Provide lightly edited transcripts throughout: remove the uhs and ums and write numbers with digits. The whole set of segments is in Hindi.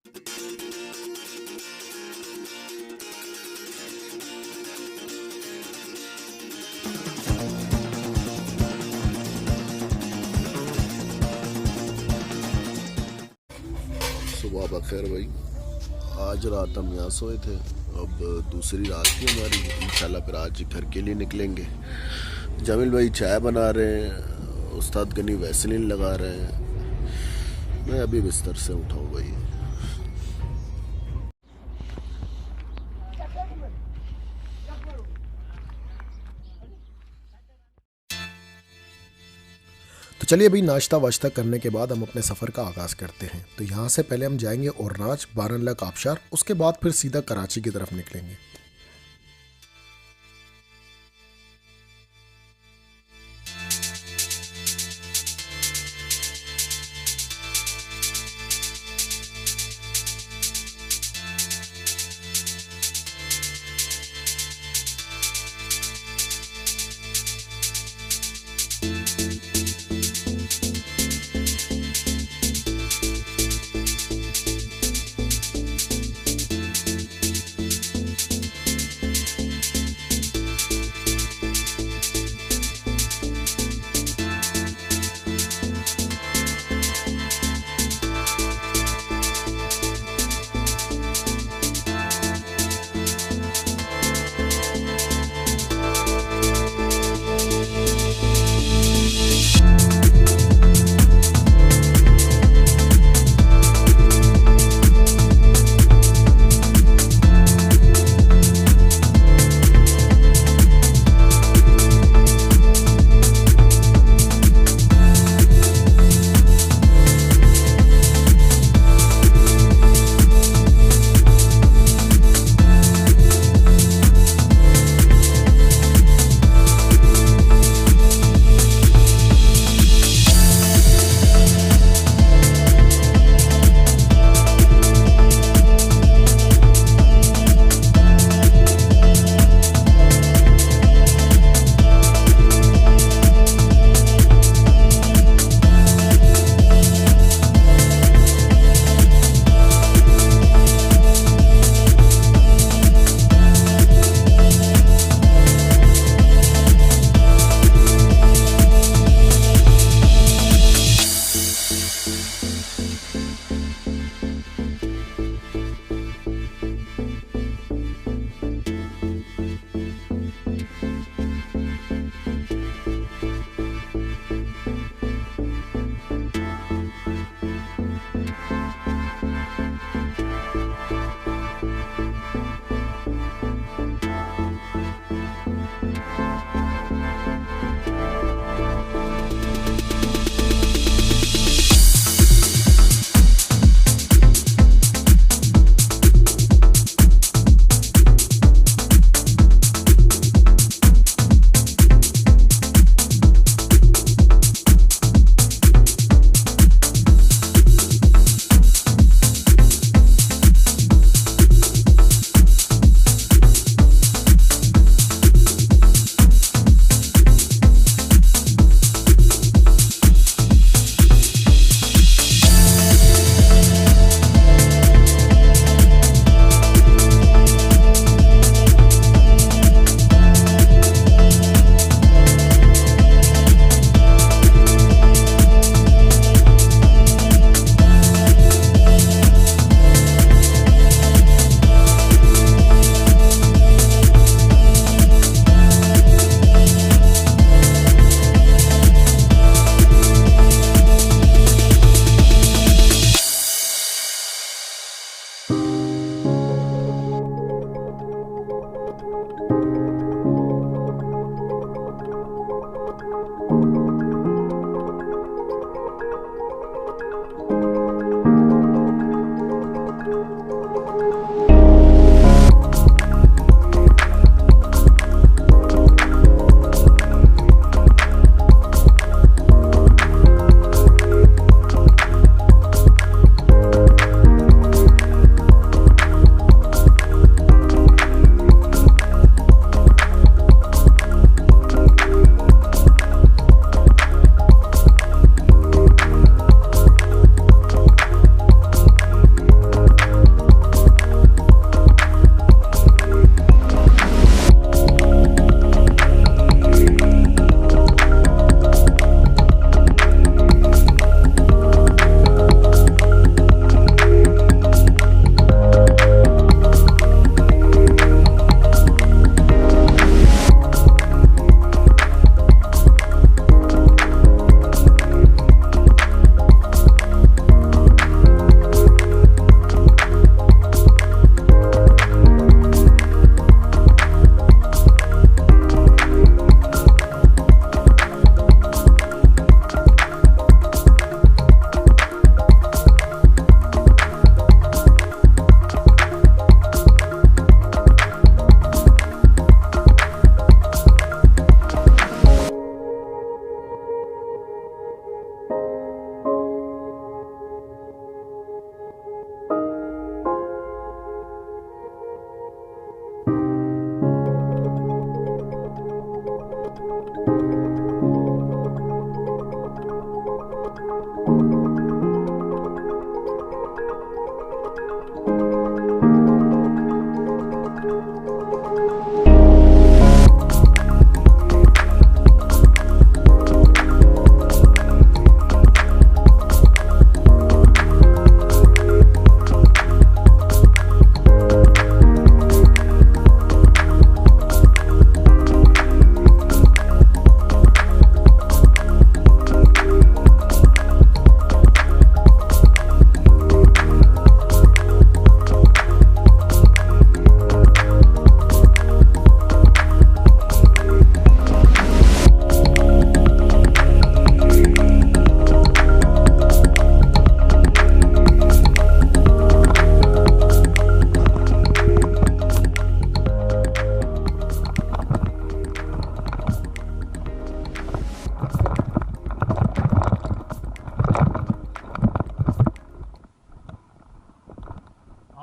सुबह बखैर भाई। आज रात हम यहाँ सोए थे, अब दूसरी रात थी हमारी। इंशाल्लाह फिर आज घर के लिए निकलेंगे। जमील भाई चाय बना रहे हैं, उस्ताद गनी वैसलीन लगा रहे हैं। मैं अभी बिस्तर से उठा हूँ भाई। तो चलिए अभी नाश्ता वाश्ता करने के बाद हम अपने सफ़र का आगाज़ करते हैं। तो यहाँ से पहले हम जाएंगे ओरनाच, बारनलक आबशार, उसके बाद फिर सीधा कराची की तरफ निकलेंगे।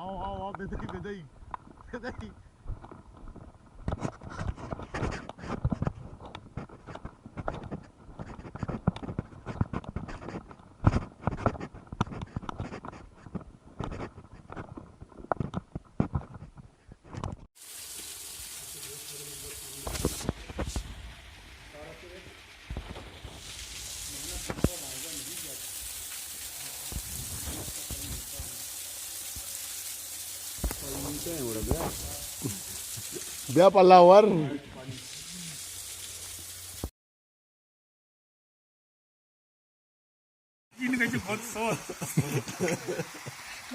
आओ बेदई ब्याह पल्ला वर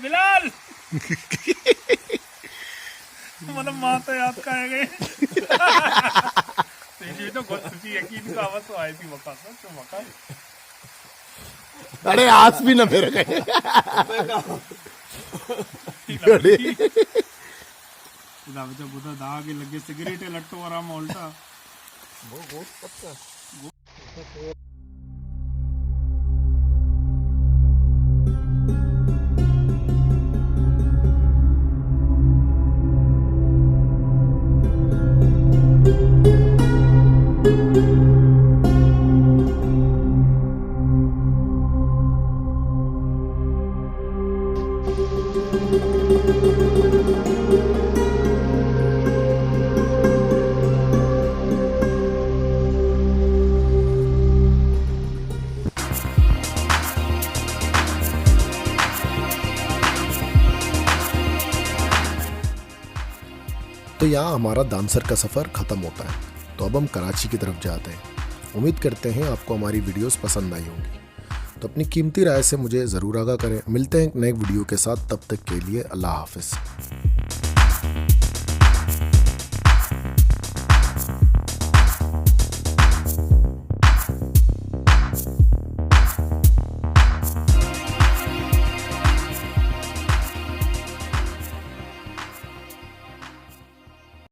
बिलाल मतलब माँ तो याद का है गए ये तो बहुत खुशी है कि इनका आवाज तो आई थी वक़्त तो वक़्त अरे आस भी ना मेरे गए इधर बच्चा बुधा दाग लगे सिगरेट लट्टो आराम उल्टा वो पक्का तो यहाँ हमारा दानसर का सफ़र ख़त्म होता है। तो अब हम कराची की तरफ जाते हैं। उम्मीद करते हैं आपको हमारी वीडियोस पसंद आई होंगी। तो अपनी कीमती राय से मुझे ज़रूर आगाह करें। मिलते हैं एक नए वीडियो के साथ, तब तक के लिए अल्लाह हाफ़िज़।